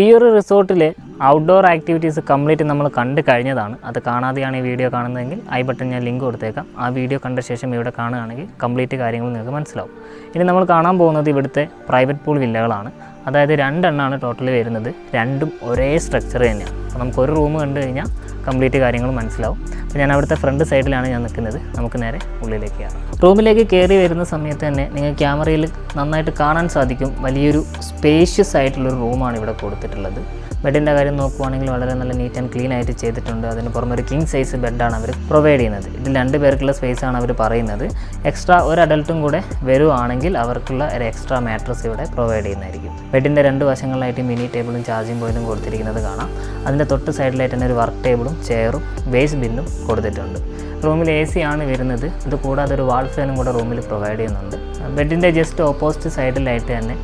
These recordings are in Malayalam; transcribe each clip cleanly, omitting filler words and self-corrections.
ഈ ഒരു റിസോർട്ടിലെ ഔട്ട്ഡോർ ആക്ടിവിറ്റീസ് കംപ്ലീറ്റ് നമ്മൾ കണ്ടു കഴിഞ്ഞതാണ്. അത് കാണാതെയാണ് ഈ വീഡിയോ കാണുന്നതെങ്കിൽ ഐ ബട്ടൺ ഞാൻ ലിങ്ക് കൊടുത്തേക്കാം. ആ വീഡിയോ കണ്ട ശേഷം ഇവിടെ കാണുകയാണെങ്കിൽ കംപ്ലീറ്റ് കാര്യങ്ങൾ നിങ്ങൾക്ക് മനസ്സിലാവും. ഇനി നമ്മൾ കാണാൻ പോകുന്നത് ഇവിടുത്തെ പ്രൈവറ്റ് പൂൾ വില്ലകളാണ്. അതായത് രണ്ടെണ്ണമാണ് ടോട്ടൽ വരുന്നത്. രണ്ടും ഒരേ സ്ട്രക്ചർ തന്നെയാണ്. അപ്പോൾ നമുക്കൊരു റൂം കണ്ടു കഴിഞ്ഞാൽ കംപ്ലീറ്റ് കാര്യങ്ങൾ മനസ്സിലാവും. അപ്പോൾ ഞാൻ അവിടുത്തെ ഫ്രണ്ട് സൈഡിലാണ് ഞാൻ നിൽക്കുന്നത്. നമുക്ക് നേരെ ഉള്ളിലേക്ക് കയറാം. റൂമിലേക്ക് കയറി വരുന്ന സമയത്ത് തന്നെ നിങ്ങൾക്ക് ക്യാമറയിൽ നന്നായിട്ട് കാണാൻ സാധിക്കും. വലിയൊരു സ്പേഷ്യസ് ആയിട്ടുള്ളൊരു റൂമാണ് ഇവിടെ കൊടുത്തിട്ടുള്ളത്. ബെഡിൻ്റെ കാര്യം നോക്കുവാണെങ്കിൽ വളരെ നല്ല നീറ്റ് ആൻഡ് ക്ലീൻ ആയിട്ട് ചെയ്തിട്ടുണ്ട്. അതിന് പുറമെ ഒരു കിങ് സൈസ് ബെഡാണ് അവർ പ്രൊവൈഡ് ചെയ്യുന്നത്. ഇതിൽ 2 പേർക്കുള്ള സ്പേസാണ് അവർ പറയുന്നത്. എക്സ്ട്രാ ഒരു അഡൽട്ടും കൂടെ വരുവാണെങ്കിൽ അവർക്കുള്ള ഒരു എക്സ്ട്രാ മാട്രസ് ഇവിടെ പ്രൊവൈഡ് ചെയ്യുന്നതായിരിക്കും. ബെഡിൻ്റെ 2 വശങ്ങളിലായിട്ട് മിനി ടേബിളും ചാർജിങ് പോയിന്റും കൊടുത്തിരിക്കുന്നത് കാണാം. അതിൻ്റെ തൊട്ട് സൈഡിലായിട്ട് തന്നെ ഒരു വർക്ക് ടേബിളും ചെയറും വേസ്റ്റ് ബിന്നും കൊടുത്തിട്ടുണ്ട്. റൂമിൽ AC ആണ് വരുന്നത്. ഇത് കൂടാതെ ഒരു വാൾ ഫാനും കൂടെ റൂമിൽ പ്രൊവൈഡ് ചെയ്യുന്നുണ്ട്. ബെഡിൻ്റെ ജസ്റ്റ് ഓപ്പോസിറ്റ് സൈഡിലായിട്ട് തന്നെ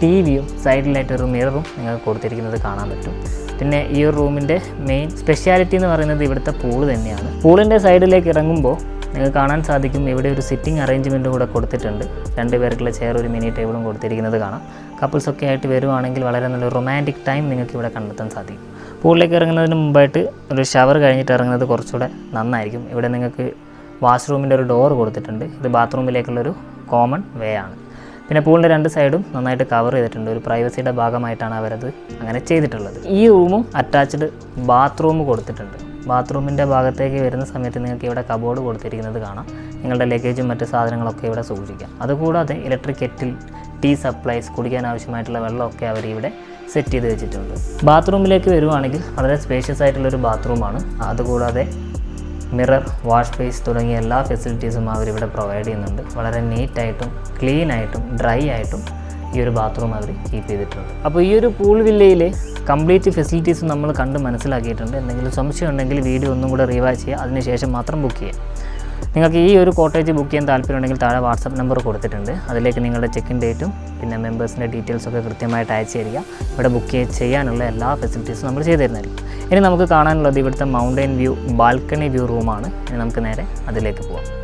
ടിവിയും സൈഡിലായിട്ടൊരു മിററും നിങ്ങൾക്ക് കൊടുത്തിരിക്കുന്നത് കാണാൻ പറ്റും. പിന്നെ ഈ ഒരു റൂമിൻ്റെ മെയിൻ സ്പെഷ്യാലിറ്റി എന്ന് പറയുന്നത് ഇവിടുത്തെ പൂള് തന്നെയാണ്. പൂളിൻ്റെ സൈഡിലേക്ക് ഇറങ്ങുമ്പോൾ നിങ്ങൾക്ക് കാണാൻ സാധിക്കും ഇവിടെ ഒരു സിറ്റിംഗ് അറേഞ്ച്മെൻറ്റും കൂടെ കൊടുത്തിട്ടുണ്ട്. 2 പേർക്കുള്ള ചെയർ ഒരു മിനി ടേബിളും കൊടുത്തിരിക്കുന്നത് കാണാം. കപ്പിൾസൊക്കെ ആയിട്ട് വരുവാണെങ്കിൽ വളരെ നല്ല റൊമാൻറ്റിക് ടൈം നിങ്ങൾക്ക് ഇവിടെ കണ്ടെത്താൻ സാധിക്കും. പൂളിലേക്ക് ഇറങ്ങുന്നതിന് മുമ്പായിട്ട് ഒരു ഷവർ കഴിഞ്ഞിട്ട് ഇറങ്ങുന്നത് കുറച്ചുകൂടെ നന്നായിരിക്കും. ഇവിടെ നിങ്ങൾക്ക് വാഷ്റൂമിൻ്റെ ഒരു ഡോർ കൊടുത്തിട്ടുണ്ട്. ഇത് ബാത്റൂമിലേക്കുള്ളൊരു കോമൺ വേ ആണ്. പിന്നെ പൂളിൻ്റെ 2 സൈഡും നന്നായിട്ട് കവർ ചെയ്തിട്ടുണ്ട്. ഒരു പ്രൈവസിയുടെ ഭാഗമായിട്ടാണ് അവരത് അങ്ങനെ ചെയ്തിട്ടുള്ളത്. ഈ റൂമും അറ്റാച്ച്ഡ് ബാത്റൂം കൊടുത്തിട്ടുണ്ട്. ബാത്റൂമിൻ്റെ ഭാഗത്തേക്ക് വരുന്ന സമയത്ത് നിങ്ങൾക്ക് ഇവിടെ കബോർഡ് കൊടുത്തിരിക്കുന്നത് കാണാം. നിങ്ങളുടെ ലഗേജും മറ്റ് സാധനങ്ങളൊക്കെ ഇവിടെ സൂക്ഷിക്കാം. അതുകൂടാതെ ഇലക്ട്രിക് കെറ്റിൽ, ടീ സപ്ലൈസ്, കുടിക്കാൻ ആവശ്യമായിട്ടുള്ള വെള്ളമൊക്കെ അവരിവിടെ സെറ്റ് ചെയ്ത് വെച്ചിട്ടുണ്ട്. ബാത്റൂമിലേക്ക് വരുവാണെങ്കിൽ വളരെ സ്പേഷ്യസ് ആയിട്ടുള്ളൊരു ബാത്റൂമാണ്. അതുകൂടാതെ മിറർ, വാഷ് ബേസ് തുടങ്ങിയ എല്ലാ ഫെസിലിറ്റീസും അവരിവിടെ പ്രൊവൈഡ് ചെയ്യുന്നുണ്ട്. വളരെ നീറ്റായിട്ടും ക്ലീൻ ആയിട്ടും ഡ്രൈ ആയിട്ടും ഈ ഒരു ബാത്റൂം അവർ കീപ്പ് ചെയ്തിട്ടുണ്ട്. അപ്പോൾ ഈ ഒരു പൂൾ വില്ലയിൽ കംപ്ലീറ്റ് ഫെസിലിറ്റീസ് നമ്മൾ കണ്ട് മനസ്സിലാക്കിയിട്ടുണ്ട്. എന്തെങ്കിലും സംശയം ഉണ്ടെങ്കിൽ വീഡിയോ ഒന്നും കൂടെ റിവൈസ് ചെയ്യുക. അതിനുശേഷം മാത്രം ബുക്ക് ചെയ്യാം. നിങ്ങൾക്ക് ഈ ഒരു കോട്ടേജ് ബുക്ക് ചെയ്യാൻ താല്പര്യമുണ്ടെങ്കിൽ താഴെ വാട്സപ്പ് നമ്പർ കൊടുത്തിട്ടുണ്ട്. അതിലേക്ക് നിങ്ങളുടെ ചെക്കിൻ ഡേറ്റും പിന്നെ മെമ്പേഴ്സിൻ്റെ ഡീറ്റെയിൽസൊക്കെ കൃത്യമായിട്ട് അയച്ചു തരിക. ഇവിടെ ബുക്ക് ചെയ്യാനുള്ള എല്ലാ ഫെസിലിറ്റീസും നമ്മൾ ചെയ്തു തരുന്നതായിരിക്കും. ഇനി നമുക്ക് കാണാനുള്ളത് ഇവിടുത്തെ മൗണ്ടൻ വ്യൂ ബാൽക്കണി വ്യൂ റൂമാണ്. ഇനി നമുക്ക് നേരെ അതിലേക്ക് പോകാം.